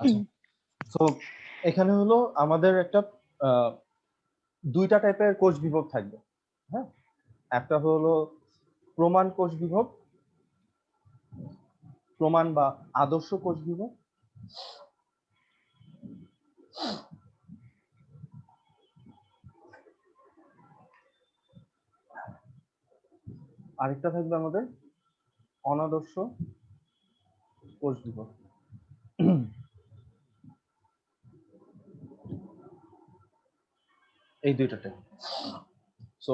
আচ্ছা, তো এখানে হলো আমাদের একটা দুইটা টাইপের কোষ বিভব থাকবে। হ্যাঁ, একটা হলো প্রমাণ কোষ বিভব, প্রমাণ বা আদর্শ কোষ বিভব। আরেকটা থাকবে আমাদের অনাদর্শ কোষ বিভব। এই দুইটা টাইপ। সো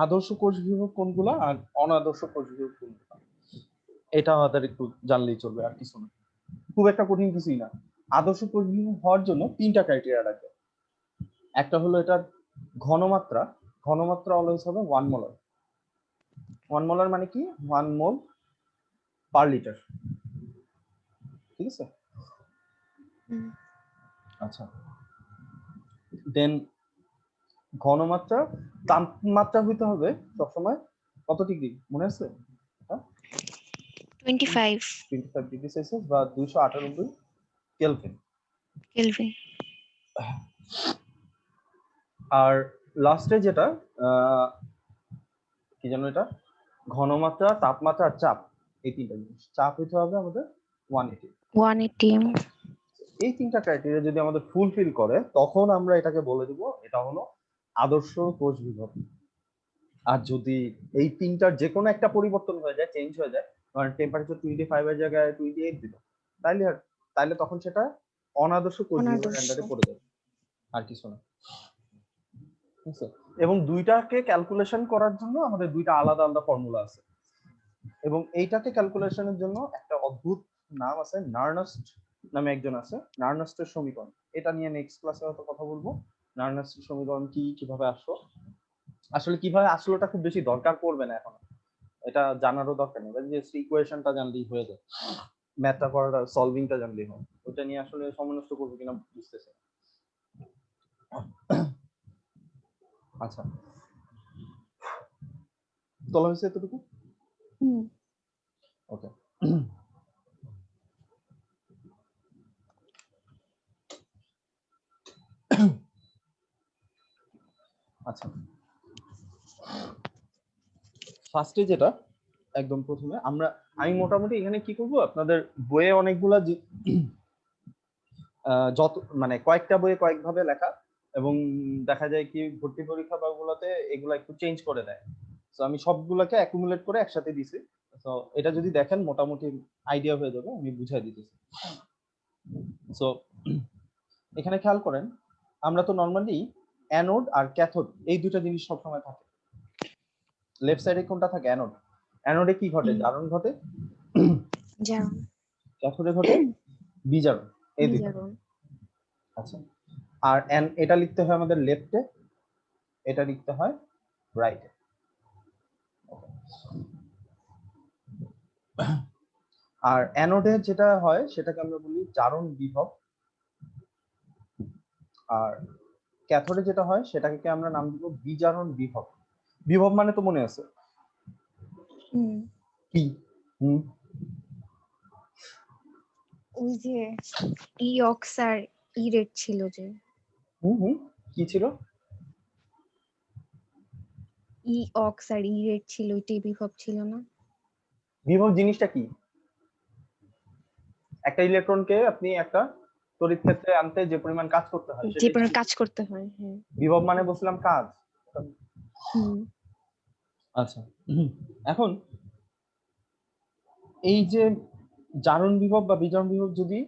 আদর্শ কোষ বিভব কোনগুলা আর অনাদর্শ কোষ বিভব কোনগুলা, এটা আমাদের একটু জানলেই চলবে, আর কিছু না, খুব একটা কঠিন কিছুই না। আদর্শ কোষ বিভব হওয়ার জন্য তিনটা ক্রাইটেরিয়া রাখবে। একটা হলো এটার ঘনমাত্রা, ঘনমাত্রা অলওয়েজ হবে 1 মোলার। 1 মোলার মানে কি? 1 মোল পার লিটার। ঠিক আছে? আচ্ছা, দেন ঘনমাত্রা, তাপমাত্রা হইতে হবে সবসময় কত ডিগ্রি মনে আছে? 25 ডিগ্রি সেলসিয়াস বা 298 কেলভিন। কেলভিন। আর লাস্টে যেটা কি জানো, এটা ঘনমাত্রা, তাপমাত্রা আর চাপ, এই তিনটা জিনিস। চাপ হইতে হবে আমাদের 180 এই তিনটা ক্রাইটেরিয়া যদি আমাদের ফুলফিল করে, তখন আমরা এটাকে বলে দিব এটা হলো আদর্শ কোষ বিভব। আর যদি এই তিনটার যে কোনো একটা পরিবর্তন হয়ে যায়, চেঞ্জ হয়ে যায়, কারণ টেম্পারেচার 25 এর জায়গায় 28 দিল, তাইলে তখন সেটা অনাদর্শ কোষ বিভবের আন্ডারে পড়ে যাবে, আর কিছু না। ঠিক আছে? এবং দুইটাকে ক্যালকুলেশন করার জন্য আমাদের দুইটা আলাদা আলাদা ফর্মুলা আছে, এবং এইটাকে ক্যালকুলেশনের জন্য একটা অদ্ভুত নাম আছে, নার্নাস্ট নামে একজন আছে, নার্নাস্টের সমীকরণ। এটা নিয়ে নেক্সট ক্লাসে হয়তো কথা বলবো, নার্নাস্টের সমীকরণ কি, কিভাবে আসলো। আসলে কিভাবে আসলো এটা খুব বেশি দরকার পড়বে না এখন, এটা জানারও দরকার নেই, জাস্ট ইকুয়েশনটা জানলেই হয়ে যায়, ম্যাথটা করাটা, সলভিংটা জানলেই হয়। ওটা নিয়ে আসলে সময় নষ্ট করবো কিনা বুঝতেছে। আচ্ছা, তোলা হয়েছে এতটুকু? ওকে। আচ্ছা, ফার্স্টে যেটা একদম প্রথমে আমি মোটামুটি এখানে কি করব, আপনাদের বইয়ে অনেকগুলা যত মানে কয়েকটা বইয়ে কয়েকভাবে লেখা, এবং দেখা যায় কি ভর্তি পরীক্ষা বা ওগুলোতে এগুলা একটু চেঞ্জ করে দেয়। তো আমি সবগুলোকে অ্যাকুমুলেট করে একসাথে দিছি। তো এটা যদি দেখেন মোটামুটি আইডিয়া হয়ে যাবে, আমি বুঝাই দিতেছি। সো এখানে খেয়াল করেন, আমরা তো নরমালি অ্যানোড আর ক্যাথোড এই দুটো জিনিস সবসময় থাকে। লেফট সাইডে কোনটা থাকে? অ্যানোড। অ্যানোডে কি ঘটে? জারণ ঘটে। ক্যাথোডে ঘটে বিজারণ। এই দুটো। আচ্ছা, আর এটা লিখতে হয় আমাদের লেফটে, এটা লিখতে হয় রাইটে। আর অ্যানোডে যেটা হয় সেটাকে আমরা বলি জারণ বিভব, আর ক্যাথোডে যেটা হয় সেটাকে আমরা নাম দিব বিজারণ বিভব। বিভব মানে তো মনে আছে কি? ওই যে ই অক্স আর ই রেড ছিল যে। কি ছিল? ই অক্স আর ই রেড ছিল, ওইটাই বিভব ছিল না? বিভব জিনিসটা কি? একটা ইলেকট্রনকে আপনি একটা তড়িৎ ক্ষেত্রে আনতে যে পরিমাণ কাজ করতে হয়, যে পরিমাণ কাজ করতে হয়। হ্যাঁ, বিভব মানে বলছিলাম কাজ। আচ্ছা, এখন এই যে জারণ বিভব বা বিজারণ বিভব, যদি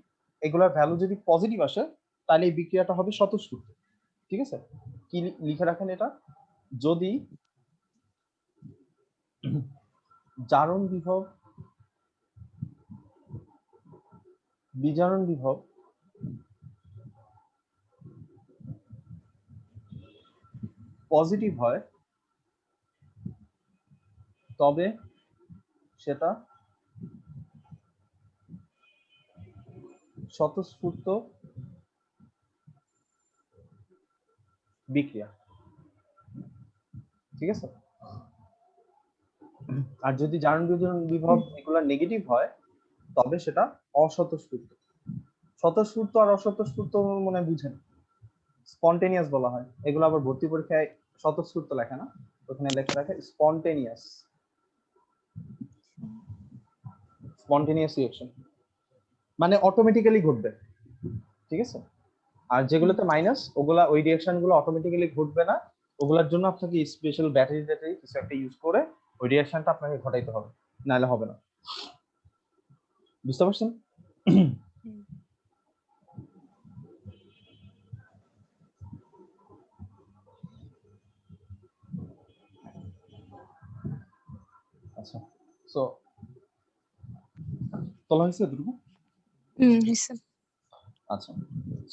এগুলার ভ্যালু যদি পজিটিভ আসে, তাহলে এই বিক্রিয়াটা হবে স্বতঃস্ফূর্ত। ঠিক আছে? কি লিখে রাখেন এটা, যদি জারণ বিভব, বিজারণ বিভব পজিটিভ হয়, তবে সেটা স্বতঃস্ফূর্ত বিক্রিয়া। ঠিক আছে? আর যদি জারণ বিজারণ বিভব এগুলা নেগেটিভ হয়, তবে সেটা অস্বতঃস্ফূর্ত। স্বতঃস্ফূর্ত আর অস্বতঃস্ফূর্ত মনে হয় বুঝেন, স্পন্টেনিয়াস বলা হয় এগুলো। আবার ভর্তি পরীক্ষায় স্বতঃস্ফূর্ত লেখে না, ওখানে লেখা রাখে স্পন্টেনিয়াস, স্পন্টেনিয়াস রিঅ্যাকশন মানে অটোমেটিক্যালি ঘটবে, ঠিক আছে। আর যেগুলোতে মাইনাস ওগুলা ওই রিঅ্যাকশন গুলো অটোমেটিক্যালি ঘটবে না, ওগুলোর জন্য আপনাকে স্পেশাল ব্যাটারি ট্যাটারি কিছু একটা ইউজ করে ওই রিঅ্যাকশনটা আপনাকে ঘটাইতে হবে, নাহলে হবে না। বুঝতে পারছেন? আচ্ছা, সো তোলা হয়েছে এতটুকু? হয়েছে। আচ্ছা,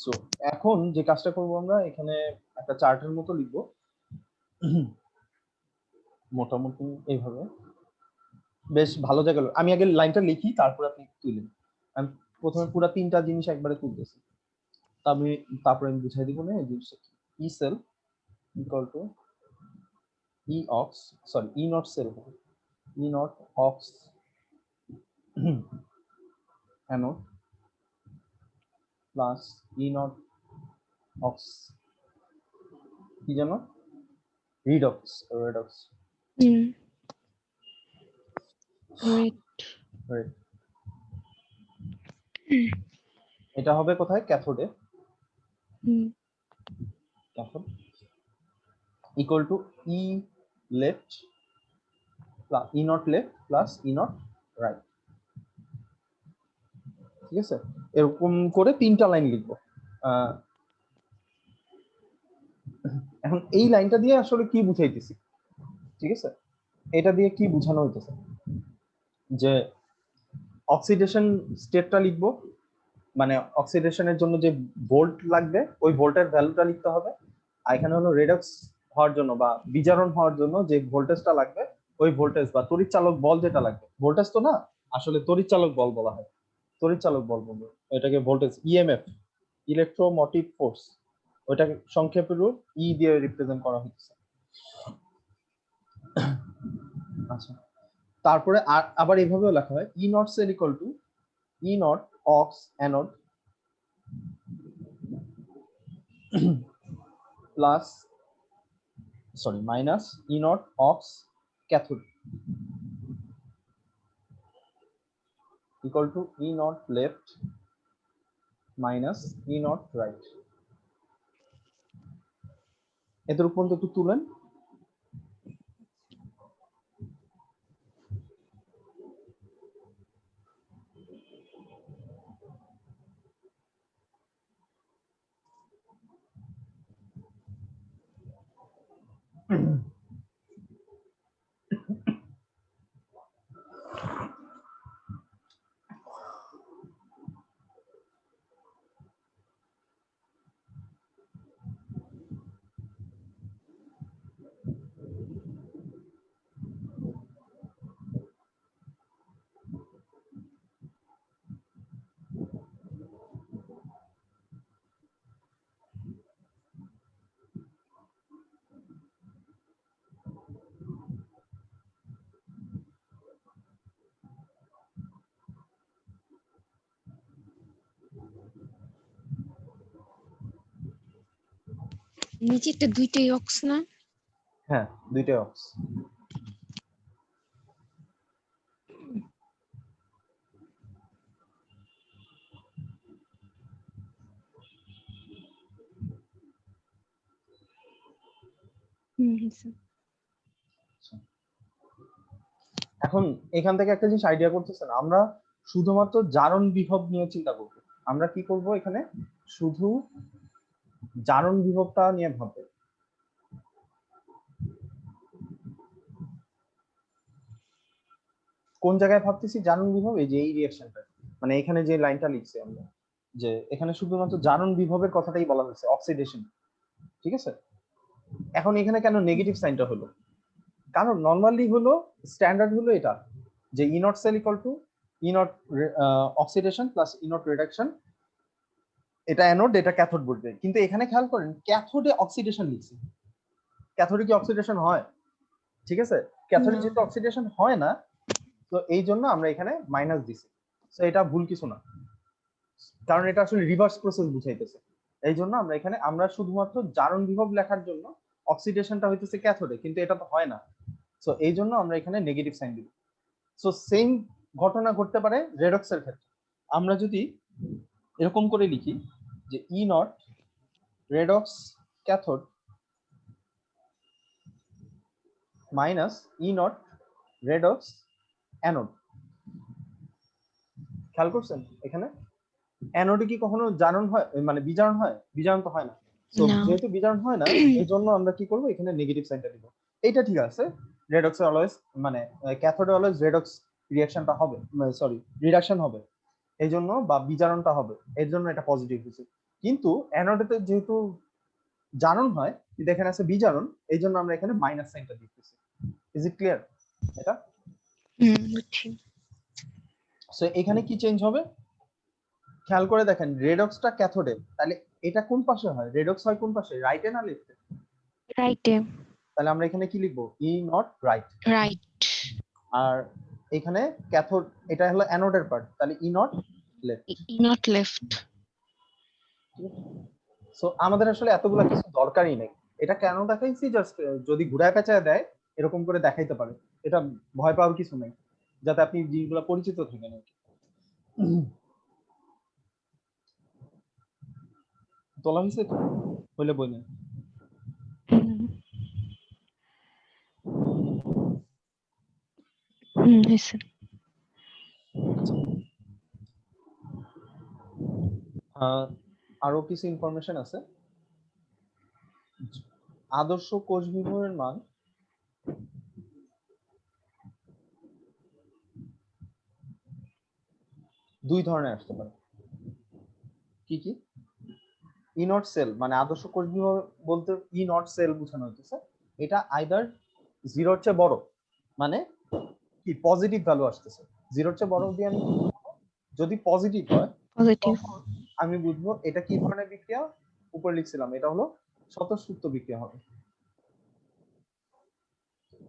সো এখন যে কাজটা করব আমরা এখানে একটা চার্টের মতো লিখবো মোটামুটি এইভাবে, বেশ ভালো জায়গা। আমি আগে লাইনটা লিখি তারপর আপনি তুলেন। আমি প্রথমে পুরো তিনটা জিনিস একবারে তুলতেছি, তারপরে আমি বুঝাই দিব না এই জিনিসটা কি। E cell equal to E ox, sorry E naught cell, E naught ox anode plus E naught ox কি জানো, রিডক্স, রেডক্স, এটা হবে কোথায়, ক্যাথোডে, cathode equal to E left plus E naught left plus E naught right, ঠিক আছে। এরকম করে তিনটা লাইন লিখবো। এখন এই লাইনটা দিয়ে আসলে কি বুঝাইতেছি, ঠিক আছে, এটা দিয়ে কি বোঝানো হইতেছে যে অক্সিডেশন স্টেটটা লিখবো, মানে অক্সিডেশনের জন্য যে ভোল্ট লাগবে ওই ভোল্টের ভ্যালুটা লিখতে হবে। আর এখানে হলো রেডক্স হওয়ার জন্য বা বিজারণ হওয়ার জন্য যে ভোল্টেজটা লাগবে ওই ভোল্টেজ বা তড়িৎচালক বল যেটা লাগবে, ভোল্টেজ তো না আসলে তড়িৎচালক বল বলা হয়, তড়িৎচালক বল বলবো এটাকে, ভোল্টেজ ইএমএফ, ইলেকট্রোমোটিভ ফোর্স, ওইটাকে সংক্ষেপে রূপ ই দিয়ে রিপ্রেজেন্ট করা হচ্ছে। আচ্ছা, তারপরে আবার এইভাবেও লেখা হয় E naught cell equal to E naught ox anode plus sorry minus E naught ox cathode equal to E naught left minus E naught right. এদের উপর একটু তুলেন। নিচেরটা দুইটাই অক্স না? হ্যাঁ, দুইটাই অক্স। এখন এখান থেকে একটা জিনিস আইডিয়া করতেছেন, আমরা শুধুমাত্র জারণ বিভব নিয়ে চিন্তা করব। আমরা কি করব এখানে, শুধু জারণ বিভবটা নিয়ে ভাববো। কোন জায়গায় ভাবতেছি জারণ বিভব, এই যে এই রিঅ্যাকশনটা, মানে এখানে যে লাইনটা লিখছি আমরা, যে এখানে শুধুমাত্র জারণ বিভবের কথাটাই বলা হয়েছে, অক্সিডেশন, ঠিক আছে। এখন এখানে কেন নেগেটিভ সাইনটা হলো, কারণ নরমালি হলো স্ট্যান্ডার্ড হলো এটা যে E naught cell equal to E naught oxidation plus E naught reduction, এটা অ্যানোড এটা ক্যাথোড বলবে। কিন্তু এখানে খেয়াল করেন ক্যাথোডে অক্সিডেশন লিখছি, ক্যাথোডে কি অক্সিডেশন হয়, ঠিক আছে, ক্যাথোডে যেহেতু অক্সিডেশন হয় না, তো এই জন্য আমরা এখানে মাইনাস দিছি। তো এটা ভুল কিছু না, কারণ এটা আসলে রিভার্স প্রসেস বুঝাইতেছে। এই জন্য আমরা এখানে আমরা শুধুমাত্র জারণ বিভব লেখার জন্য অক্সিডেশনটা হইতেছে ক্যাথোডে, কিন্তু এটা তো হয় না। সো এই জন্য আমরা এখানে নেগেটিভ সাইন দিব। সো সেম ঘটনা ঘটতে পারে রেডক্সের ক্ষেত্রে। আমরা যদি এরকম করে লিখি যে E naught redox cathode minus E naught redox anode. খেয়াল করছেন এখানে অ্যানোডে কি কখনো জারণ হয়, মানে বিজারণ হয়? বিজারণ তো হয় না। সো না। যেহেতু বিজারণ হয় না, এই জন্য আমরা কি করব, এখানে নেগেটিভ সাইনটা দিব। এইটা ঠিক আছে, রেডক্সে অলওয়েজ মানে ক্যাথোডে অলওয়েজ রেডক্স রিঅ্যাকশনটা হবে, সরি রিডাকশন হবে, এই জন্য বা বিজারণটা হবে, এর জন্য এটা পজিটিভ হচ্ছে। কিন্তু অ্যানোডেতে যেহেতু জারণ হয়, কিন্তু এখানে আছে বিজারণ, এই জন্য আমরা এখানে মাইনাস সাইনটা দিতেছি। ইজ ইট ক্লিয়ার এটা? বুঝছি। সো এখানে কি চেঞ্জ হবে খেয়াল করে দেখেন, রেডক্সটা ক্যাথোডে, তাহলে এটা কোন পাশে হয়? রেডক্স হয় কোন পাশে, রাইটে না লেফটে? রাইটে। তাহলে আমরা এখানে কি লিখবো, ই নট রাইট। রাইট। আর এখানে ক্যাথোড, এটা হলো অ্যানোডের পার্ট, তাহলে E naught left. E naught left. So আমাদের আসলে এতগুলা কিছু দরকারই নেই। এটা কেন দেখাইছি, জাস্ট যদি ঘুরায় পেঁচায় দেয় এরকম করে দেখাইতে পারে, এটা ভয় পাওয়ার কিছু নেই, যাতে আপনি জিনিসগুলো পরিচিত থাকেন আর কি। তোলা হয়েছে তো, হইলে বই নেই। হয়েছে। আরো কিছু ইনফরমেশন আছে। আদর্শ কোষ বিভবের মান দুই ধরনের আসতে পারে। কি কি? ই নট সেল, মানে আদর্শ কোষ বিভব বলতে ই নট সেল বোঝানো হইতেছে, এটা আইদার জিরোর চেয়ে বড়, মানে কি পজিটিভ ভ্যালু আসতেছে, জিরোর চেয়ে বড় দিয়ে আমি কি বুঝবো? যদি পজিটিভ হয় পজিটিভ। তখন আমি বুঝবো এটা কি ধরনের বিক্রিয়া, উপরে লিখছিলাম এটা হলো স্বতঃস্ফূর্ত বিক্রিয়া হবে।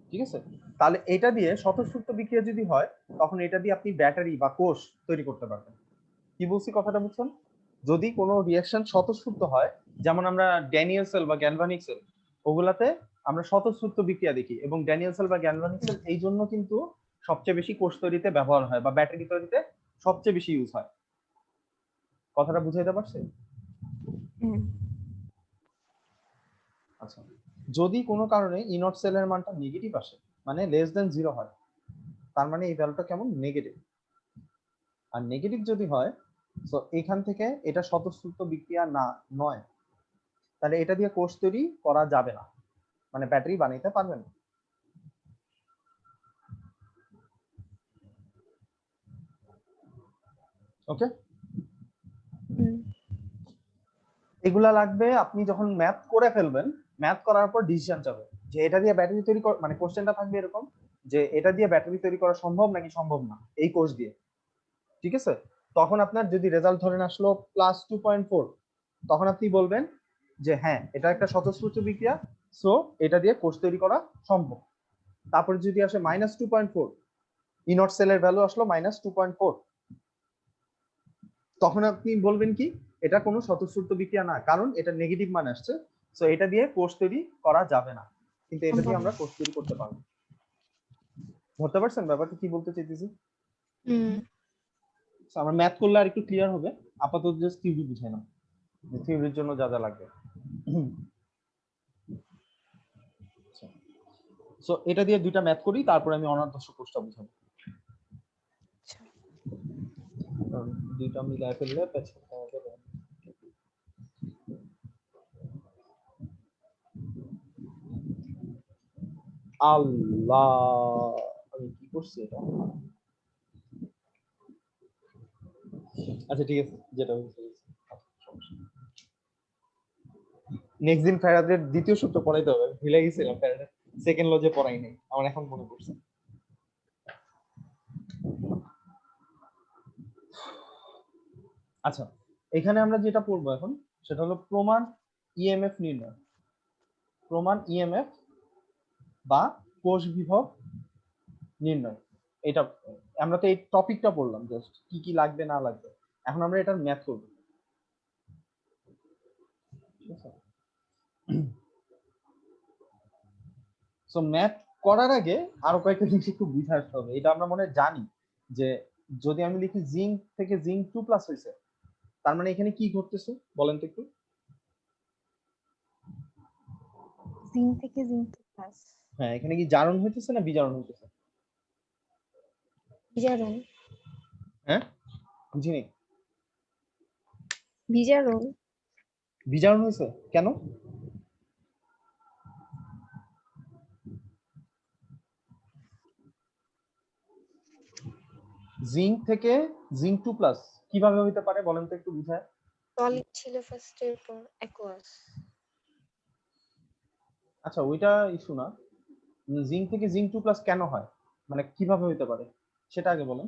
ঠিক আছে, তাহলে এটা দিয়ে স্বতঃস্ফূর্ত বিক্রিয়া যদি হয়, তখন এটা দিয়ে আপনি ব্যাটারি বা কোষ তৈরি করতে পারবেন। কি বলছি কথাটা বুঝছেন? যদি কোনো রিঅ্যাকশন স্বতঃস্ফূর্ত হয়, যেমন আমরা ড্যানিয়েল সেল বা গ্যালভানিক সেল, ওগুলাতে আমরা স্বতঃস্ফূর্ত বিক্রিয়া দেখি, এবং ড্যানিয়েল সেল বা গ্যালভানিক সেল এই জন্য কিন্তু সবচেয়ে বেশি কোষ তৈরিতে ব্যবহার হয় বা ব্যাটারি তৈরিতে সবচেয়ে বেশি ইউজ হয়। কথাটা বুঝাইতে পারছি? আচ্ছা, যদি কোনো কারণে ইনট সেলের মানটা নেগেটিভ আসে, মানে লেস দেন 0 হয়, তার মানে এই ভ্যালুটা কেমন, নেগেটিভ। আর নেগেটিভ যদি হয়, তো এখান থেকে এটা স্বতঃস্ফূর্ত বিক্রিয়া না নয়, তাহলে এটা দিয়ে কোষ তৈরি করা যাবে না, মানে ব্যাটারি বানাইতে পারবে না। ওকে, এগুলা লাগবে আপনি যখন ম্যাথ করে ফেলবেন, ম্যাথ করার পর ডিসিশন যাবে যে এটা দিয়ে ব্যাটারি তৈরি মানে কোশ্চেনটা থাকবে এরকম যে এটা দিয়ে ব্যাটারি তৈরি করা সম্ভব নাকি সম্ভব না এই কোর্স দিয়ে। ঠিক আছে, তখন আপনার যদি রেজাল্ট ধরেন আসলো +2.4, তখন আপনি বলবেন যে হ্যাঁ এটা একটা স্বতঃস্ফূর্ত বিক্রিয়া, সো এটা দিয়ে কোষ তৈরি করা সম্ভব। তারপরে যদি আসে -2.4, ইনট সেলের ভ্যালু আসলো -2.4, তখন আপনি বলবেন কি এটা কোনো স্বতঃস্ফূর্ত বিক্রিয়া না, কারণ এটা নেগেটিভ মান আসছে, সো এটা দিয়ে কোষ তৈরি করা যাবে না, কিন্তু এটা দিয়ে আমরা কোষ তৈরি করতে পারবো। ধরতে পারছেন ব্যাপারটা কি বলতে চাইতেছি? আমার ম্যাথ করলে আর একটু ক্লিয়ার হবে, আপাতত জাস্ট থিওরি বুঝাই না, থিওরির জন্য যা যা লাগবে। সো এটা দিয়ে দুইটা ম্যাথ করি, তারপরে আমি অনাদর্শ কোষটা বুঝাবো। দুইটা মিলায় ফেললে পেছনে পাওয়া যাবে। আল্লাহ, আমি কি করছি এটা? আচ্ছা ঠিক আছে, যেটা হয়েছে নেক্সট দিন ফ্যারাডের দ্বিতীয় সূত্র পড়াইতে হবে, ভুলে গেছিলাম ফ্যারাডের সেকেন্ড ল যে পড়াই নাই, আমার এখন মনে পড়ছে। আচ্ছা, এখানে আমরা যেটা পড়বো এখন সেটা হলো প্রমাণ ইএমএফ নির্ণয়। প্রমাণ ইএমএফ বা কোষ বিভব নির্ণয়। এটা আমরা তো এই টপিকটা পড়লাম, জাস্ট কি কি লাগবে না লাগবে। এখন আমরা এটার ম্যাথ করব, ঠিক আছে? সো ম্যাথ করার আগে আরো কয়েকটা জিনিস একটু বুঝে আসতে হবে। এটা আমরা মনে হয় জানি যে যদি আমি লিখি জিঙ্ক থেকে জিঙ্ক 2+ হয়েছে, তার মানে এখানে কি ঘটতেছে বলেন তো একটু। জিঙ্ক থেকে জিঙ্ক প্লাস হ্যাঁ, এখানে কি জারণ হইতেছে না বিজারণ হইতেছে? বিজারণ। হ্যাঁ, বুঝিনি। বিজারণ। বিজারণ হয়েছে কেন? জিঙ্ক থেকে জিঙ্ক 2+ কিভাবে হইতে পারে বলেন তো একটু বুঝায়। সলিড ছিল ফার্স্টে, পর অ্যাকুয়াস। আচ্ছা, ওইটা ইস্যু না। জিঙ্ক থেকে জিঙ্ক 2+ কেন হয়, মানে কিভাবে হইতে পারে সেটা আগে বলেন।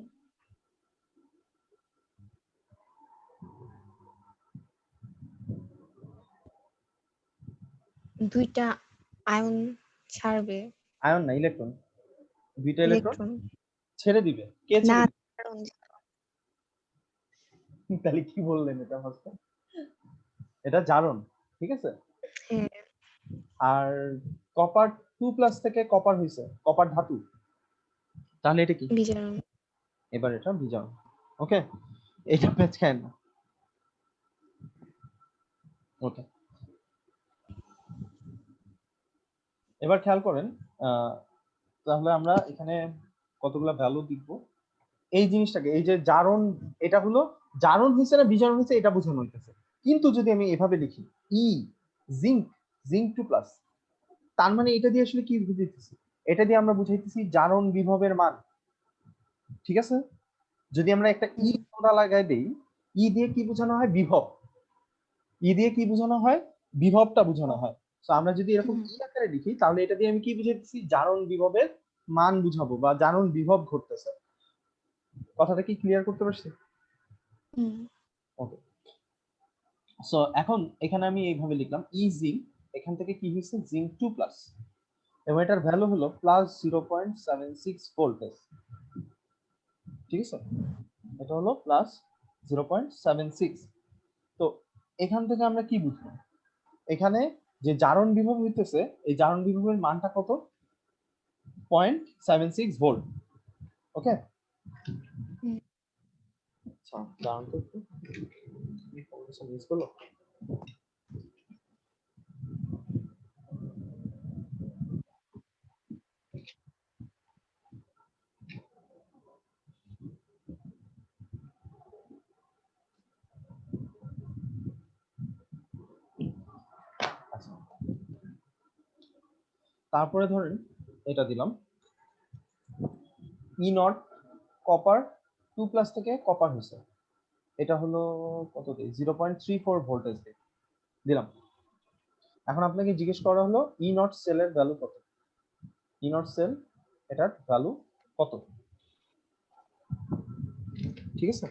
দুইটা আয়ন ছাড়বে। আয়ন না, ইলেকট্রন। দুইটা ইলেকট্রন ইলেকট্রন। ছেড়ে দিবে। কে না, ছেড়ে দিবে? জারণ। তাহলে কি বললেন এটা ফার্স্টে? এটা জারণ, ঠিক আছে। হ্যাঁ। আর কপার 2+ থেকে কপার হইছে, কপার ধাতু, তাহলে এটা কি? বিজারণ। এবার এটা বিজারণ। ওকে, এটা ম্যাচ খায় না। ওকে, এবার খেয়াল করেন, তাহলে আমরা এখানে কতগুলা ভ্যালু লিখব এই জিনিসটাকে, এই যে জারণ, এটা হলো জারণ হয়েছে না বিজারণ হয়েছে এটা বোঝানো হইতেছে। কিন্তু যদি আমি এভাবে লিখি ই জিঙ্ক জিঙ্ক 2+, তার মানে এটা দিয়ে আসলে কি বুঝাইতেছি? এটা দিয়ে আমরা বুঝাইতেছি জারণ বিভবের মান, ঠিক আছে। যদি আমরা একটা ই সোডা লাগাই দেই, ই দিয়ে কি বোঝানো হয়? বিভব। ই দিয়ে কি বোঝানো হয়? বিভবটা বোঝানো হয়। তো আমরা যদি এরকম ই আকারে লিখি তাহলে এটা দিয়ে আমি কি বুঝাইতেছি? জারণ বিভবের মান বুঝাবো বা জারণ বিভব ঘটতেছে। কথাটা কি ক্লিয়ার করতে পারছি? ওকে, সো এখন এখানে আমি এইভাবে লিখলাম ই জিঙ্ক, এখান থেকে কি হয়েছে? জিঙ্ক 2+, এবং এটার ভ্যালু হলো +0.76 ভোল্টেজ, ঠিক আছে। এটা হলো +0.76। তো এখান থেকে আমরা কি বুঝবো? এখানে যে জারণ বিভব হইতেছে, এই জারণ বিভবের মানটা কত? 0.76 ভোল্ট। ওকে, আচ্ছা দাঁড়ান তো একটু, ইনফরমেশন মিস করলো। আচ্ছা, তারপরে ধরেন এটা দিলাম ই নট কপার 2+ থেকে কপার হয়েছে, এটা হলো কত দিয়ে? 0.34 ভোল্টেজ দিয়ে দিলাম। এখন আপনাকে জিজ্ঞেস করা হলো ই নট সেলের ভ্যালু কত? ই নট সেল এটার ভ্যালু কত? ঠিক আছে,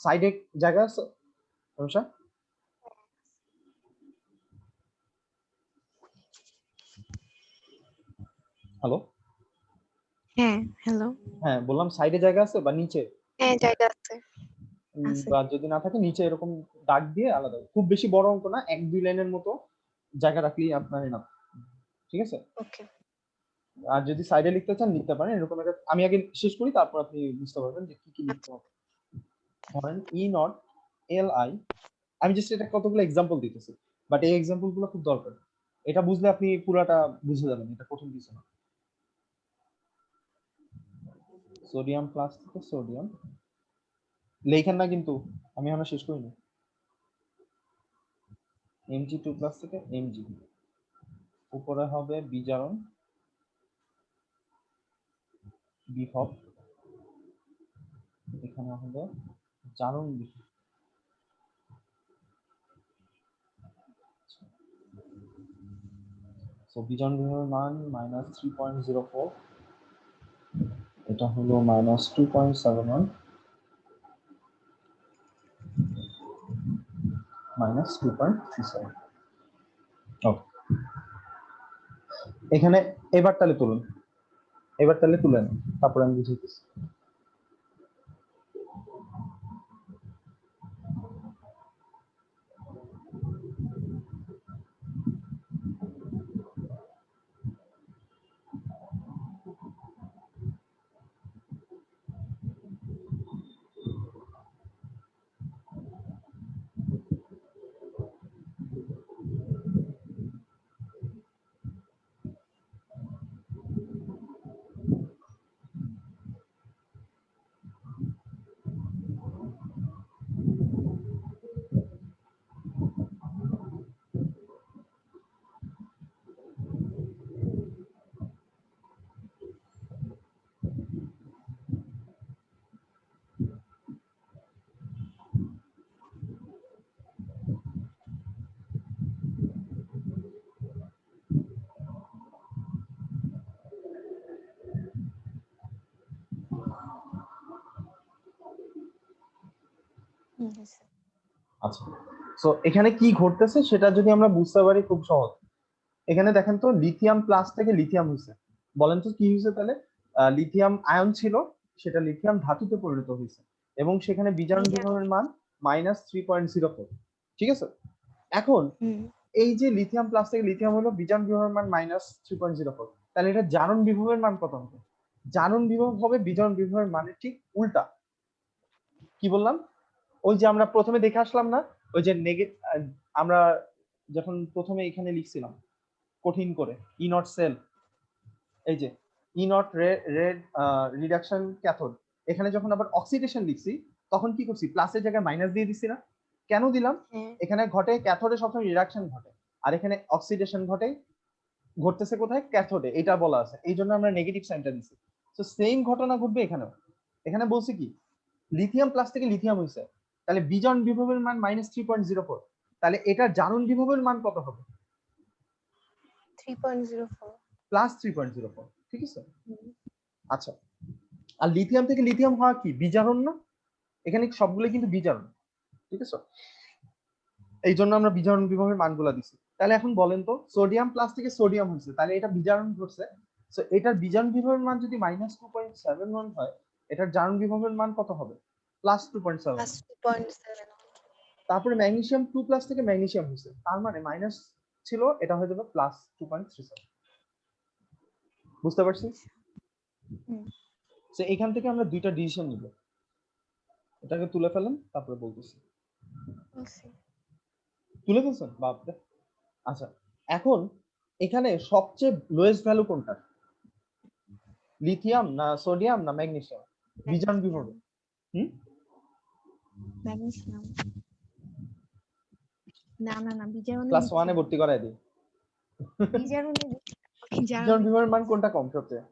সাইডে জায়গা আছে অনুষা? হ্যালো, হ্যাঁ, হ্যালো। হ্যাঁ বললাম সাইডে জায়গা আছে বা নিচে? হ্যাঁ, জায়গা আছে। আছে। বা যদি না থাকে নিচে এরকম দাগ দিয়ে আলাদা, খুব বেশি বড় অঙ্ক না, 1-2 লাইনের মতো জায়গা রাখলেই আপনার না, ঠিক আছে। ওকে। আর যদি সাইডে লিখতে চান লিখতে পারেন, এরকম একটা, আমি আগে শেষ করি তারপর আপনি বুঝতে পারবেন যে কি কি লিখতে হবে। ধরেন ই নট এল আই, আমি জাস্ট এটা কতগুলো এক্সাম্পল দিতেছি, বাট এই এক্সাম্পল গুলো খুব দরকার। এটা বুঝলে আপনি পুরাটা বুঝে যাবেন, এটা কঠিন কিছু না। সোডিয়াম প্লাস থেকে সোডিয়াম লেখেন না কিন্তু, আমি এখনো শেষ করিনি। Mg2+ থেকে Mg, উপরে হবে বিজারণ বিভব, এখানে হবে জারণ বিভব। সো বিজারণ বিভবের মান -3.04, এটা হলো -2.71, -2.37। ওকে, এখানে এবার তাহলে তুলুন, এবার তাহলে তুলেন, তারপরে আমি বুঝাইতেছি। হয়েছে। আচ্ছা, সো এখানে কি ঘটতেছে সেটা যদি আমরা বুঝতে পারি খুব সহজ। এখানে দেখেন তো লিথিয়াম প্লাস থেকে লিথিয়াম হয়েছে, বলেন তো কি হয়েছে তাহলে? লিথিয়াম আয়ন ছিল, সেটা লিথিয়াম ধাতুতে পরিণত হয়েছে এবং সেখানে বিজারণ বিজারণ। বিভবের মান -3.04। ঠিক আছে, এখন হুম। এই যে লিথিয়াম প্লাস থেকে লিথিয়াম হলো বিজারণ বিভবের মান -3.04, তাহলে এটা জারণ বিভবের মান কত হবে? জারণ বিভব হবে বিজারণ বিভবের মানের ঠিক উল্টা। কি বললাম? ওই যে আমরা প্রথমে দেখে আসলাম না, ওই যে আমরা যখন প্রথমে এখানে লিখছিলাম কঠিন করে ই নট সেল, এই যে E not red reduction cathode, এখানে যখন আবার অক্সিডেশন লিখছি তখন কি করছি, প্লাসের জায়গায় মাইনাস দিয়ে দিছি না? কেন দিলাম? হ্যাঁ। এখানে ঘটে ক্যাথোডে সবসময় রিডাকশন ঘটে, আর এখানে অক্সিডেশন ঘটে, ঘটতেছে কোথায়? ক্যাথোডে, এটা বলা আছে, এই জন্য আমরা নেগেটিভ সাইনটা দিছি। তো সেম ঘটনা ঘটবে এখানেও। এখানে বলছি কি লিথিয়াম প্লাস থেকে লিথিয়াম হয়েছে, তাহলে বিজারণ বিভবের মান -3.04, তাহলে এটার জারণ বিভবের মান কত হবে? 3.04। +3.04। ঠিক আছে, আচ্ছা, আর লিথিয়াম থেকে লিথিয়াম হওয়া কি বিজারণ না? এখানে সবগুলো কিন্তু বিজারণ। ঠিক আছে, এই জন্য আমরা বিজারণ বিভবের মানগুলো দিছি। তাহলে এখন বলেন তো সোডিয়াম প্লাস থেকে সোডিয়াম হয়েছে, তাহলে এটা বিজারণ ঘটছে, সো এটার বিজারণ বিভবের মান যদি -2.71 হয়, এটার জারণ বিভবের মান কত হবে? +2.7। +2.7। তারপরে ম্যাগনেসিয়াম 2 প্লাস থেকে ম্যাগনেসিয়াম হয়েছে, তার মানে মাইনাস ছিল, এটা হয়ে যাবে +2.37। বুঝতে পারছি? হুম। তো এখান থেকে আমরা দুইটা ডিসিশন নিব, এটাকে তুলে ফেলেন তারপরে বলতেছি। বলছি। তুলে ফেলছেন বাপরে। আচ্ছা, এখন এখানে সবচেয়ে লোয়েস্ট ভ্যালু কোনটা? লিথিয়াম না সোডিয়াম না ম্যাগনেসিয়াম বিজারণ বিভবে? ম্যাগনেসিয়াম। না না না, বিজারণে ক্লাস 1 এ লিথিয়াম। ভর্তি করায় দিই। বিজারণে বিজারণ বিজারণে বিভবের মান কোনটা কম সবচেয়ে?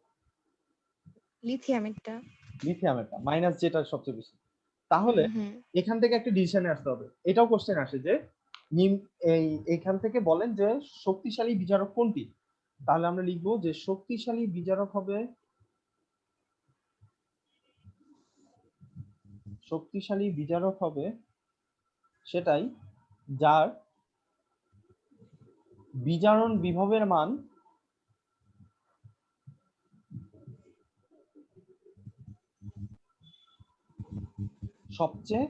লিথিয়ামেরটা। লিথিয়ামেরটা, মাইনাস যেটা সবচেয়ে বেশি। তাহলে হুম। এখান থেকে একটা ডিসিশনে আসতে হবে। এটাও কোশ্চেন আসে যে এইখান থেকে বলেন যে শক্তিশালী বিজারক কোনটি? তাহলে আমরা লিখবো যে শক্তিশালী বিজারক হবে, শক্তিশালী বিজারক হবে সেটাই যার বিজারণ বিভবের মান সবচেয়ে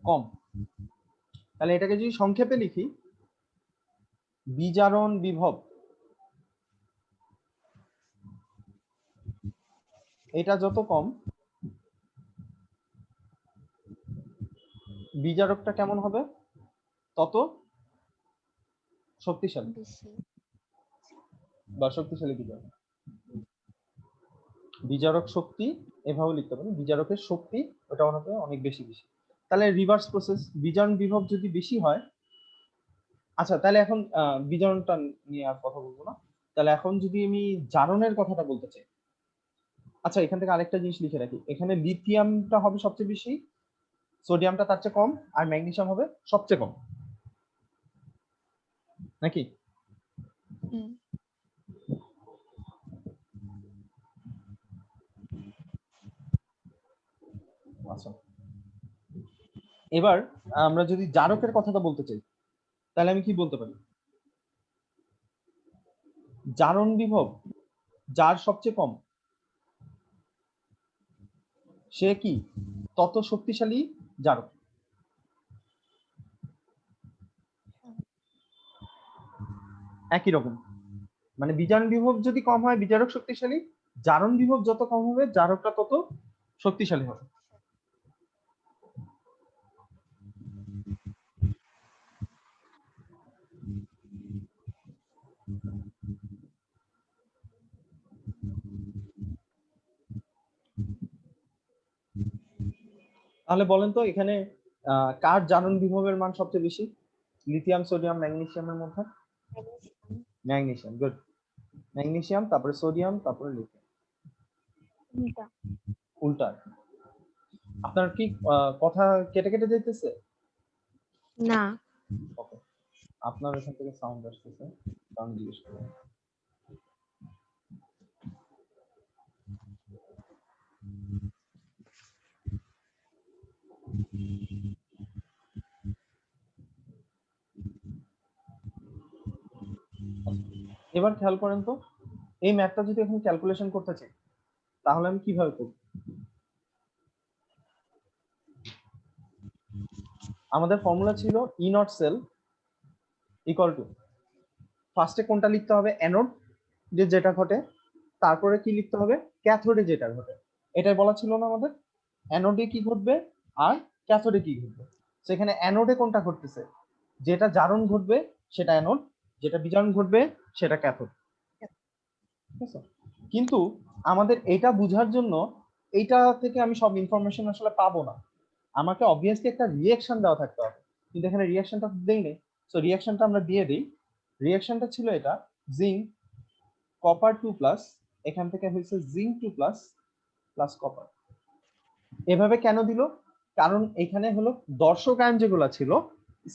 কম। তাহলে এটাকে যদি সংক্ষেপে লিখি, বিজারণ বিভব এটা যত কম, বিজারকটা কেমন হবে? তত শক্তিশালী বেশি। বা শক্তিশালী বিজারক। বিজারক শক্তি এভাবে লিখতে পারি, বিজারকের শক্তি ওটা হবে অনেক বেশি বেশি। তাহলে রিভার্স প্রসেস, বিজারণ বিভব যদি বেশি হয়, আচ্ছা তাহলে এখন বিজারণটা নিয়ে আর কথা বলবো না। তাহলে এখন যদি আমি জারণের কথাটা বলতে চাই, আচ্ছা এখান থেকে আরেকটা জিনিস লিখে রাখি, এখানে লিথিয়ামটা হবে সবচেয়ে বেশি, সোডিয়ামটা তার চেয়ে কম, আর ম্যাগনেসিয়াম হবে সবচেয়ে কম, নাকি? হুম। আচ্ছা, এবার আমরা যদি জারকের কথাটা বলতে চাই, তাহলে আমি কি বলতে পারি? জারণ বিভব যার সবচেয়ে কম সে কি তত শক্তিশালী জারক। একই রকম, মানে বিজারণ বিভব যদি কম হয় বিজারক শক্তিশালী, জারণ বিভব যত কম হবে জারকটা তত শক্তিশালী হবে। তাহলে বলেন তো এখানে কার জারণ বিভবের মান সবচেয়ে বেশি? লিথিয়াম সোডিয়াম ম্যাগনেসিয়ামের মধ্যে? ম্যাগনেসিয়াম। Magnesium, good. ম্যাগনেসিয়াম, তারপরে সোডিয়াম, তারপরে লিথিয়াম। উল্টা। উল্টা। আপনার কি কথা কেটে কেটে যাইতেছে? না। ওকে, আপনার এখান থেকে সাউন্ড আসতেছে, কারণ জিজ্ঞেস করলাম। এবার খেয়াল করেন তো, এই ম্যাথটা যদি এখন ক্যালকুলেশন করতে চাই তাহলে আমি কিভাবে করব? আমাদের ফর্মুলা ছিল ই নট সেল ইকুয়াল টু, ফার্স্টে কোনটা লিখতে হবে, অ্যানোড যে যেটা ঘটে, তারপরে কি লিখতে হবে, ক্যাথোডে যেটা ঘটে। এটাই বলা ছিল না আমাদের, অ্যানোডে কি ঘটবে আর ক্যাথোডে কি ঘটবে। সেখানে অ্যানোডে কোনটা ঘটতেছে, যেটা জারণ ঘটবে সেটা অ্যানোড, যেটা বিজারণ ঘটবে সেটা ক্যাথোড। ঠিক আছে, কিন্তু আমাদের এটা বোঝার জন্য এইটা থেকে আমি সব ইনফরমেশন আসলে পাবো না, আমাকে অবভিয়াসলি একটা রিঅ্যাকশন দেওয়া থাকতে হবে, কিন্তু এখানে রিঅ্যাকশনটা দেই নেই। সো রিঅ্যাকশনটা আমরা দিয়ে দিই। রিঅ্যাকশনটা ছিল এটা, জিঙ্ক কপার 2 প্লাস, এখান থেকে হয়েছে জিঙ্ক 2 প্লাস প্লাস কপার। এভাবে কেন দিল, কারণ এখানে হলো দর্শক আয়ন যেগুলো ছিল,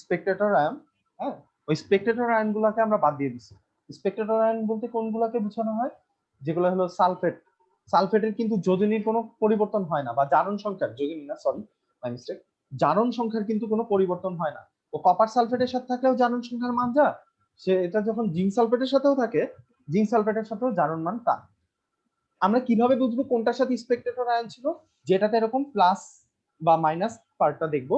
স্পেকটেটর আয়ন, হ্যাঁ, ওই স্পেকটেটর আয়ন গুলাকে আমরা বাদ দিয়ে দিচ্ছি। স্পেকটেটর আয়ন বলতে কোনগুলোকে বোঝানো হয়, যেগুলো হলো সালফেট। সালফেটের কিন্তু যোজনীর কোনো পরিবর্তন হয় না, বা জারণ সংখ্যার, যোজনী না সরি মাই মিস্টেক, জারণ সংখ্যার কিন্তু কোনো পরিবর্তন হয় না। ও কপার সালফেটের সাথে থাকলেও জারণ সংখ্যার মান যা, সে এটা যখন জিঙ্ক সালফেটের সাথেও থাকে, জিঙ্ক সালফেটের সাথেও জারণ মান তা। আমরা কিভাবে বুঝবো কোনটার সাথে স্পেকটেটর আয়ন ছিল, যেটাতে এরকম প্লাস বা মাইনাস পার্টটা দেখবো,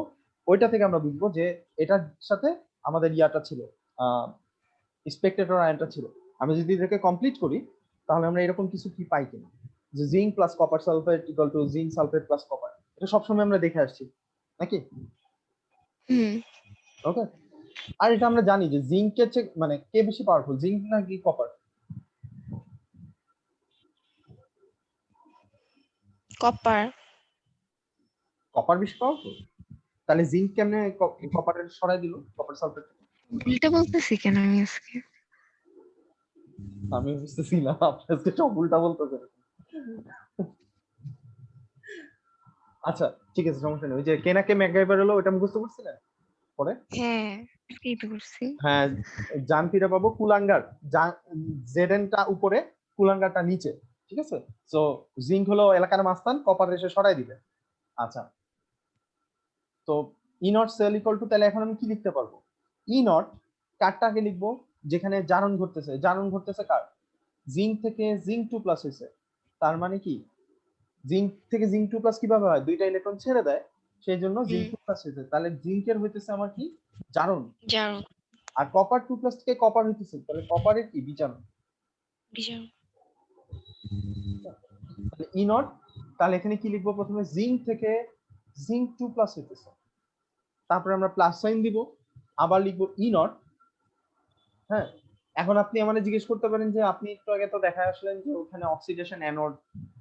ওইটা থেকে আমরা বুঝবো যে এটার সাথে আমাদের ইয়াটা ছিল, স্পেকটেটর আয়নটা ছিল। আমি যদি এটাকে কমপ্লিট করি তাহলে আমরা এরকম কিছু কি পাই কিনা, যে zinc plus copper sulphate equal to zinc sulphate plus copper, এটা সবসময় আমরা দেখে আসছি নাকি? হুম। ওকে, আর এটা আমরা জানি যে জিঙ্কের চেয়ে মানে কে বেশি পাওয়ারফুল, জিঙ্ক নাকি কপার? কপার। কপার বেশি পাওয়ারফুল। তাহলে জিঙ্ক কেমনে কপারের সরাই দিল, কপার সালফেট? উল্টা বলতেছি কেন আমি আজকে? আমি বুঝতেছি না, আপনি আজকে সব উল্টা বলতেছেন। আচ্ছা ঠিক আছে, সমস্যা নেই। ওই যে কেনাকে ম্যাকগাইভার হলো, ওটা মুখস্থ করছিলেন পরে? হ্যাঁ, এই তো করছি। হ্যাঁ, জান ফিরে পাবো কুলাঙ্গার, জেডেনটা উপরে, কুলাঙ্গারটা নিচে। ঠিক আছে, সো জিঙ্ক হলো এলাকার মাস্তান, কপার এসে সরাই দিবে। আচ্ছা, তো ই নট সেল ইকুয়াল টু, তাহলে এখন আমি কি লিখতে পারবো, ই নট কারটাকে লিখবো, যেখানে জারণ ঘটতেছে, জারণ ঘটতেছে কার, জিঙ্ক থেকে জিঙ্ক 2 প্লাস হয়েছে, তার মানে কি জিঙ্ক থেকে জিঙ্ক 2 প্লাস কিভাবে হয়, দুইটা ইলেকট্রন ছেড়ে দেয়, সেই জন্য জিঙ্ক হুম। 2 প্লাস হয়েছে, তাহলে জিঙ্কের হইতেছে আমার কি, জারণ। জারণ। আর কপার 2 প্লাস থেকে কপার হইতেছে, তাহলে কপারের কি, বিজারণ। বিজারণ। তাহলে ই নট, তাহলে এখানে কি লিখবো, প্রথমে জিঙ্ক থেকে জিঙ্ক 2 প্লাস হইতেছে, তারপরে আমরা প্লাস সাইন দিব, আবার লিখবো ই নট। হ্যাঁ, এখন আপনি আমাকে জিজ্ঞেস করতে পারেন যে আপনি একটু আগে তো দেখা আসলেন যে ওখানে অক্সিডেশন অ্যানোড,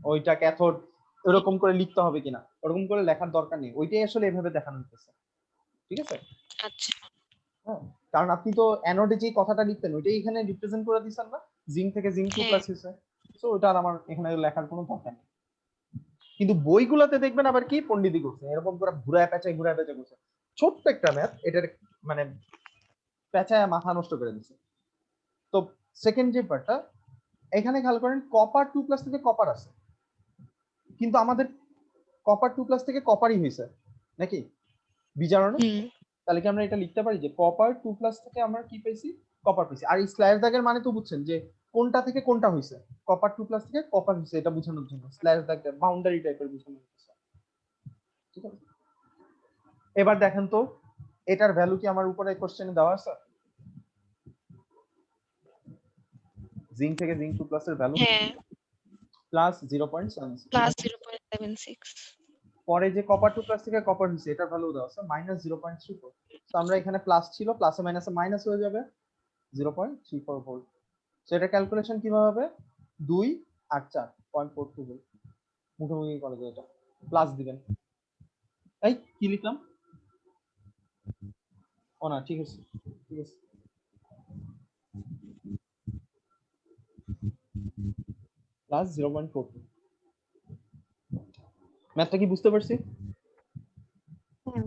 ওইটা ক্যাথোড, এরকম করে লিখতে হবে কিনা, ওরকম করে লেখার দরকার নেই, ওইটাই আসলে এভাবে দেখানো হচ্ছে। ঠিক আছে, আচ্ছা। হ্যাঁ, কারণ আপনি তো অ্যানোডে যে কথাটা লিখতেন ওইটাই এখানে রিপ্রেজেন্ট করে দিচ্ছেন না, জিঙ্ক থেকে জিঙ্ক 2 হ্যাঁ। প্লাস হয়েছে, তো ওটা আর আমার এখানে লেখার কোনো দরকার নেই। কিন্তু বইগুলোতে দেখবেন আবার কি পণ্ডিতি করছে, এরকম করে ঘুরায় পেঁচায় করছে, ছোট্ট একটা ম্যাথ এটার মানে পেঁচায় মাথা নষ্ট করে দিচ্ছে। তো সেকেন্ড যে পার্টটা, এখানে খেয়াল করেন কপার 2 প্লাস থেকে কপার আছে, কিন্তু আমাদের কপার 2 প্লাস থেকে কপারই হয়েছে নাকি বিজারণে, হুম। তাহলে কি আমরা এটা লিখতে পারি যে কপার 2 প্লাস থেকে আমরা কি পেয়েছি, কপার পেয়েছি। আর এই স্ল্যাশ দাগের মানে তো বুঝছেন যে কোনটা থেকে কোনটা হয়েছে, কপার 2 প্লাস থেকে কপার হয়েছে, এটা বোঝানোর জন্য স্ল্যাশ দাগটা বাউন্ডারি টাইপের বোঝানো হচ্ছে। ঠিক আছে, এবার দেখেন তো এটার ভ্যালু কি আমার উপরে কোশ্চেনে দেওয়া আছে, জিঙ্ক থেকে জিঙ্ক 2 প্লাস এর ভ্যালু হ্যাঁ, প্লাস 0.76, প্লাস 0.76। পরে যে কপার 2 প্লাস থেকে কপার হয়েছে এটার ভ্যালু দেওয়া আছে মাইনাস 0.34, তো আমরা এখানে প্লাস ছিল, প্লাসে মাইনাসে মাইনাস হয়ে যাবে 0.34 ভোল্ট। সো এটা ক্যালকুলেশন কিভাবে হবে, 2 আর 4 0.42 ভোল্ট, মুখোমুখি করে যায়, এটা প্লাস দিবেন। এই কি লিখলাম, ও না ঠিক আছে, ঠিক আছে, প্লাস 0.42। ম্যাথটা কি বুঝতে পারছি? হ্যাঁ।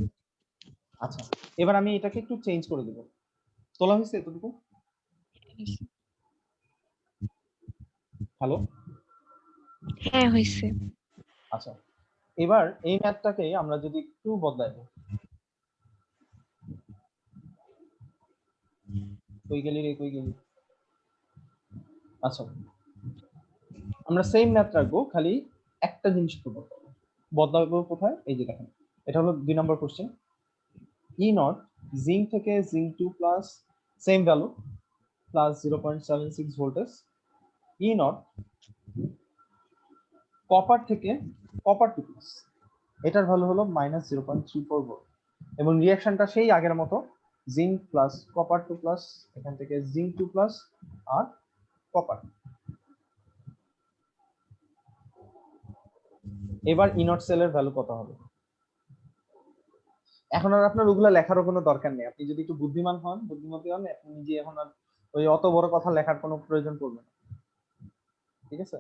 আচ্ছা, এবার আমি এটাকে একটু চেঞ্জ করে দেব, তোলা হয়েছে এতটুকু? হ্যালো, হ্যাঁ, হয়েছে। আচ্ছা, এবার এই ম্যাথটাকে আমরা যদি একটু বদলাই দিই, কই গেলি রে, কই গেলি, আচ্ছা, আমরা সেম ম্যাথ রাখবো, খালি একটা জিনিস করবো, বদলাবো কোথায়, এই যে দেখেন, এটা হলো 2 নম্বর কোশ্চেন। ই নট জিঙ্ক থেকে zinc 2 plus same value plus 0.76 voltage. E not copper থেকে কপার 2 প্লাস, এটার ভ্যালু হলো -0.34 ভোল্ট, এবং রিঅ্যাকশনটা সেই আগের মতো, জিঙ্ক প্লাস কপার 2 প্লাস, এখান থেকে জিঙ্ক 2 প্লাস আর কপার। এবার ইনট সেলের ভ্যালু কত হবে? এখন আর আপনার ওগুলা লেখারও কোনো দরকার নেই, আপনি যদি একটু বুদ্ধিমান হন, বুদ্ধিমতী হন, আপনি নিজে এখন আর ওই অত বড় কথা লেখার কোনো প্রয়োজন পড়বে না, ঠিক আছে?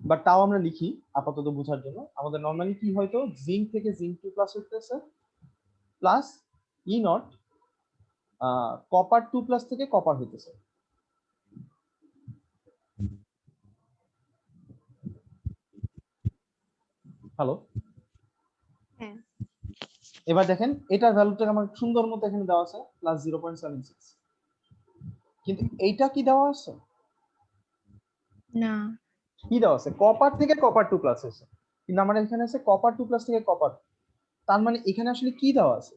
বাট তাও আমরা লিখি আপাতত বোঝার জন্য। আমাদের নর্মালি কি হয়তো, জিঙ্ক থেকে জিঙ্ক 2 প্লাস হইতেছে plus E not copper 2 plus থেকে কপার হইতেছে। হ্যালো, হ্যাঁ, এবার দেখেন এটার ভ্যালুটা আমার সুন্দর মতো এখানে দেওয়া আছে +0.76, কিন্তু এইটা কি দেওয়া আছে? না, কি দেওয়া আছে? কপার থেকে কপার 2 প্লাস আছে, কিন্তু আমার এখানে আছে কপার 2 প্লাস থেকে কপার। তার মানে এখানে আসলে কি দেওয়া আছে?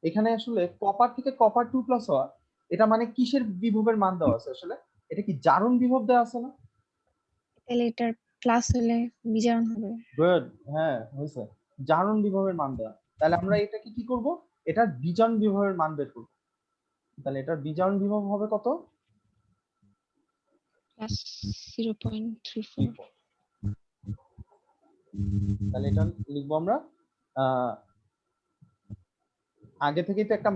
এখানে আসলে কপার থেকে কপার 2 প্লাস হওয়া, এটা মানে কিসের বিভবের মান দেওয়া আছে আসলে? এটা কি জারণ বিভব দেওয়া আছে না? তাহলে এটার প্লাস হলে বিজারণ হবে। গুড, হ্যাঁ হয়েছে, জারণ বিভবের মান দেওয়া। তাহলে আমরা এটাকে কি করব, এটার বিজারণ বিভবের মান বের করব। তাহলে এটার বিজারণ বিভব হবে কত? প্লাস 0.34। তাহলে এটা লিখবো আমরা আগে থেকেই তো একটা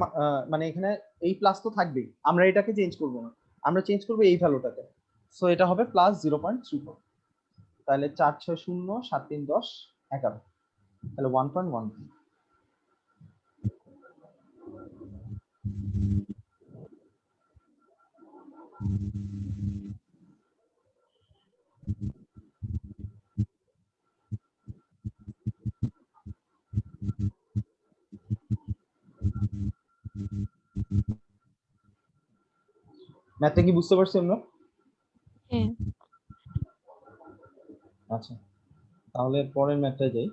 মানে এখানে এই প্লাস তো থাকবেই, আমরা এটাকে চেঞ্জ করব না, আমরা চেঞ্জ করব এই ভ্যালুটাকে। সো এটা হবে +0.34। তাহলে 4 6 0 7 3 10 11, তাহলে 1.1। ম্যাথটা কি বুঝতে পারছি আমরা? হ্যাঁ, আচ্ছা, তাহলে পরের ম্যাথটায় যাই।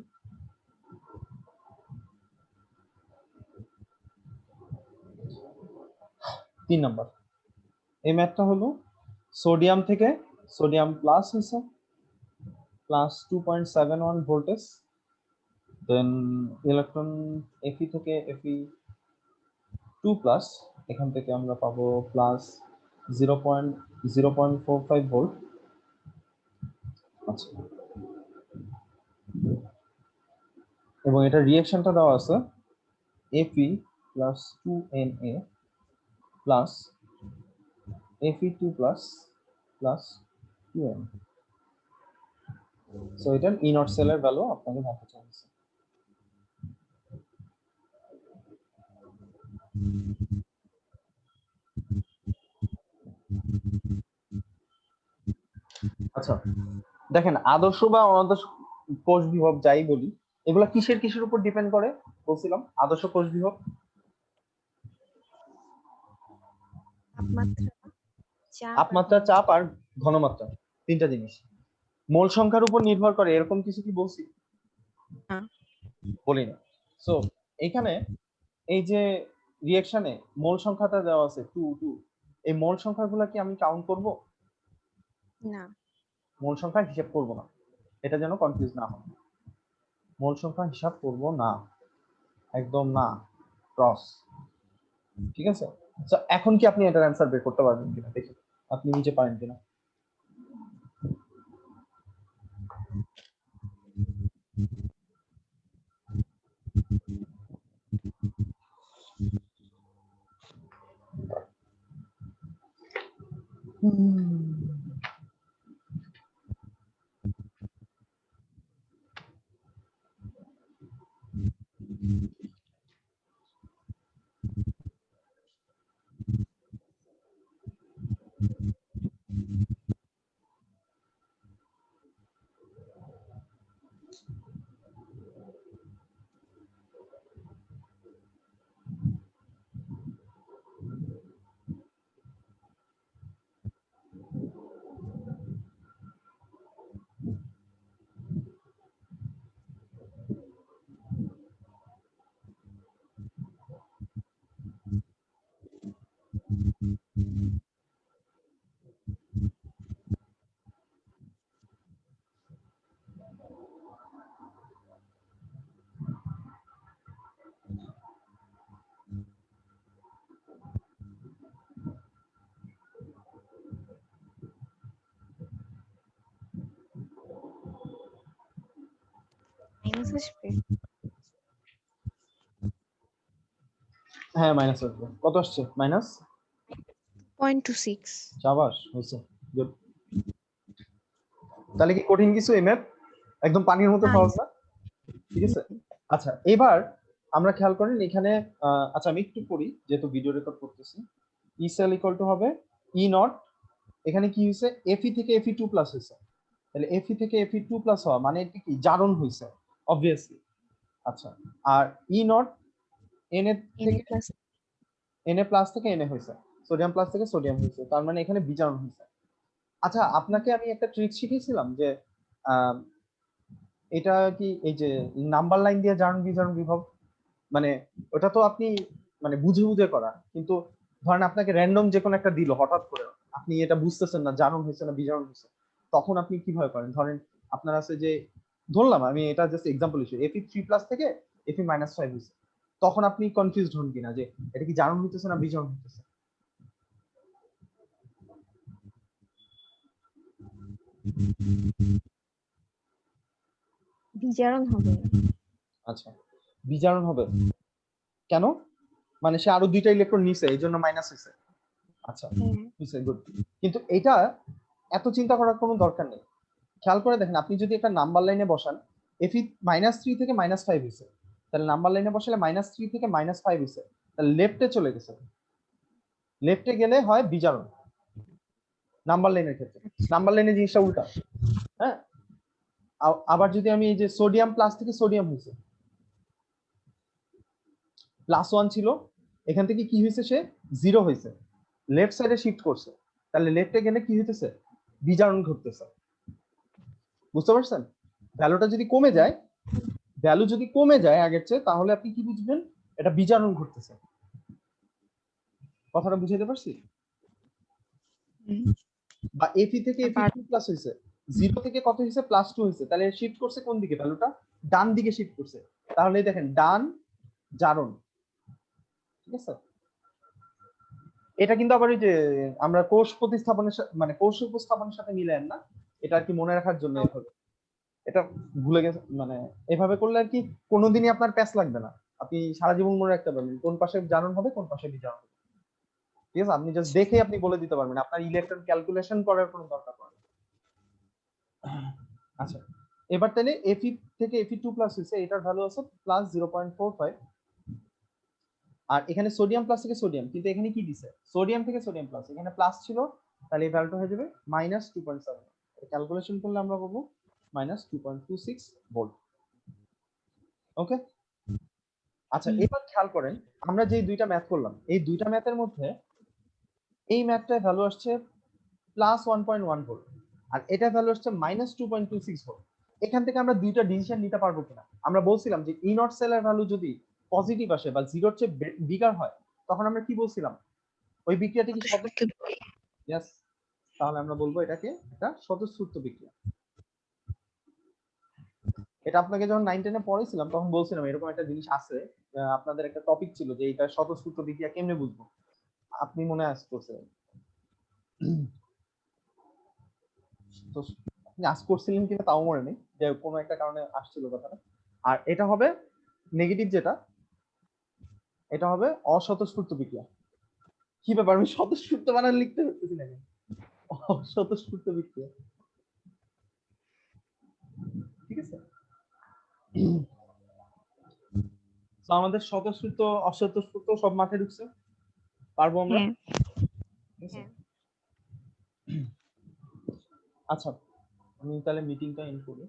3 নাম্বার। এই ম্যাথটা হলো সোডিয়াম থেকে সোডিয়াম প্লাস হয়েছে +2.71 ভোল্টেজ, দেন ইলেকট্রন Fe থেকে Fe2 প্লাস, এখান থেকে আমরা পাবো +0.45 ভোল্ট। আচ্ছা, এবং এটা রিঅ্যাকশনটা দেওয়া আছে Fe plus 2Na plus Fe2 plus plus 2Na। So এটার ই নট সেলের ভ্যালু আপনাকে জানতে চাইছে। আচ্ছা, দেখেন আদর্শ বা অনাদর্শ কোষ বিভব যাই বলি, এগুলা কিসের কিসের উপর ডিপেন্ড করে বলছিলাম? আদর্শ কোষ বিভব তাপমাত্রা, চাপ আর তাপমাত্রা, চাপ আর ঘনমাত্রা, তিনটা জিনিস। মোল সংখ্যার উপর নির্ভর করে এরকম কিছু কি বলছি? ঘনত্ব। বলি না। সো এখানে এই যে রিঅ্যাকশনে মোল সংখ্যাটা দেওয়া আছে 2 2, এই মোল সংখ্যাগুলো কি আমি কাউন্ট করব? না, মোল সংখ্যা হিসাব করব না, এটা যেন কনফিউজ না হয়। মোল সংখ্যা হিসাব করব না, একদম না, ক্রস। ঠিক আছে? আচ্ছা, এখন কি আপনি এটার অ্যান্সার বের করতে পারবেন কিনা দেখি, আপনি নিজে পারেন কিনা। মাইনাস আসবে। হ্যাঁ মাইনাস আসবে। কত আসছে? মাইনাস 0.26। সাবাস হয়েছে। Good. তাহলে কি কঠিন কিছু এই ম্যাথ? একদম পানির মতো সহজ না? ঠিক আছে। আচ্ছা এবার আমরা খেয়াল করেন এখানে আচ্ছা আমি একটু পড়ি যেহেতু ভিডিও রেকর্ড করতেছি। ই সেল ইকুয়াল টু হবে ই নট, এখানে কি হয়েছে এফই থেকে এফই টু প্লাস হয়েছে, তাহলে এফই থেকে এফই টু প্লাস হওয়া মানে এটা কি জারণ হয়েছে অবভিয়াসলি। আচ্ছা আর ই নট এন এ থেকে এন এ প্লাস থেকে এন এ হয়েছে, সোডিয়াম প্লাস থেকে সোডিয়াম হয়েছে, তার মানে এখানে বিজারণ হয়েছে। আচ্ছা আপনাকে আমি একটা ট্রিক শিখিয়েছিলাম যে এটা কি এই যে নাম্বার লাইন দিয়ে জারণ বিজারণ বিভব, মানে ওটা তো আপনি মানে বুঝে বুঝে করা, কিন্তু ধরেন আপনাকে র্যান্ডম যে কোনো একটা দিল হঠাৎ করে, আপনি এটা বুঝতেছেন না জারণ হয়েছে না বিজারণ হয়েছে, তখন আপনি কিভাবে করেন? ধরেন আপনার আছে যে ধরলাম আমি এটা জাস্ট এক্সাম্পল হিসেবে এফি থ্রি প্লাস থেকে এফি মাইনাস ফাইভ হয়েছে, তখন আপনি কনফিউজড হন কিনা যে এটা কি জারণ হইতেছে না বিজারণ হইতেছে? বিজারণ হবে। আচ্ছা বিজারণ হবে কেন? মানে সে আরো দুইটা ইলেকট্রন নিছে এই জন্য মাইনাস হয়েছে। আচ্ছা গুড, কিন্তু এটা এত চিন্তা করার কোনো দরকার নেই। খেয়াল করে দেখেন আপনি যদি একটা নাম্বার লাইনে বসান এফি মাইনাস থ্রি থেকে মাইনাস ফাইভ হয়েছে, তাহলে নাম্বার লাইনে বসালে মাইনাস থ্রি থেকে মাইনাস ফাইভ হয়েছে, তাহলে লেফটে চলে গেছে, লেফটে গেলে হয় বিজারণ নাম্বার লাইনের ক্ষেত্রে। নাম্বার লাইনে জিনিসটা উল্টা। হ্যাঁ আবার যদি আমি এই যে সোডিয়াম প্লাস থেকে সোডিয়াম হয়েছে, প্লাস ওয়ান ছিল, এখান থেকে কি হয়েছে সে জিরো হয়েছে, লেফট সাইডে শিফট করছে, তাহলে লেফটে গেলে কি হইতেছে বিজারণ ঘটতেছে। বুঝতে পারছেন? ভ্যালুটা যদি কমে যায়, ভ্যালু যদি কমে যায় আগের চেয়ে, তাহলে আপনি কি বুঝবেন এটা বিজারণ ঘটতেছে। কথাটা বুঝাইতে পারছি? বা এফি থেকে এফি টু প্লাস হয়েছে, জিরো থেকে কত হয়েছে প্লাস টু হয়েছে, তাহলে শিফট করছে কোন দিকে? ভ্যালুটা ডান দিকে শিফট করছে, তাহলে দেখেন ডান জারণ। ঠিক আছে, এটা কিন্তু আবার ওই যে আমরা কোষ প্রতিস্থাপনের মানে কোষ উপস্থাপনের সাথে মিলায়েন না, এটা আর কি মনে রাখার জন্য এভাবে, এটা ভুলে গেছে মানে এভাবে করলে আর কি কোনোদিনই আপনার প্যাচ লাগবে না, আপনি সারা জীবন মনে রাখতে পারবেন কোন পাশে জারণ হবে কোন পাশে বিজারণ হবে। ঠিক আছে, আপনি জাস্ট দেখে আপনি বলে দিতে পারবেন, আপনার ইলেকট্রন ক্যালকুলেশন করার কোনো দরকার পড়ে না। আচ্ছা এবার তাহলে এফি থেকে এফি টু প্লাস হয়েছে, এটার ভ্যালু আছে প্লাস 0.45, আর এখানে সোডিয়াম প্লাস থেকে সোডিয়াম, কিন্তু এখানে কি দিছে সোডিয়াম থেকে সোডিয়াম প্লাস, এখানে প্লাস ছিল, তাহলে এই ভ্যালুটা হয়ে যাবে মাইনাস 2.7, ক্যালকুলেশন করলে আমরা পাবো মাইনাস 2.26 ভোল্ট। ওকে আচ্ছা এবার খেয়াল করেন আমরা যে দুইটা ম্যাথ করলাম এই দুইটা ম্যাথের মধ্যে এই ম্যাথটার ভ্যালু আসছে প্লাস 1.1 ভোল্ট আর এটা ভ্যালু আসছে মাইনাস 2.26 ভোল্ট। এখান থেকে আমরা দুইটা ডিসিশন নিতে পারবো কিনা? আমরা বলছিলাম যে ই নট সেলের ভ্যালু যদি পজিটিভ আসে বা জিরোর চেয়ে বিগার হয়, তখন আমরা কি বলছিলাম ওই বিক্রিয়াটি কি ইয়েস, তাহলে আমরা বলবো এটাকে একটা স্বতঃস্ফূর্ত বিক্রিয়া। এটা আপনাকে যখন 9 10 এ পড়াইছিলাম তখন বলছিলাম এরকম একটা জিনিস আছে, আপনাদের একটা টপিক ছিল যে এটা স্বতঃস্ফূর্ত বিক্রিয়া কেমনে বুঝবো, আপনি মনে আসতেছে তো আপনি আজ করছিলেন কিনা তাও মনে নেই, যে কোনো একটা কারণে আসছিল কথাটা। আর এটা হবে নেগেটিভ, যেটা এটা হবে অস্বতঃস্ফূর্ত বিক্রিয়া। কি ব্যাপার আমি স্বতঃস্ফূর্ত বানান লিখতে পারতেছি না কেন? অস্বতঃস্ফূর্ত বিক্রিয়া। ঠিক আছে, তো আমাদের স্বতঃস্ফূর্ত অস্বতঃস্ফূর্ত সব মাথায় ঢুকছে, পারবো আমরা? আচ্ছা আমি তাহলে মিটিংটা এন্ড করি।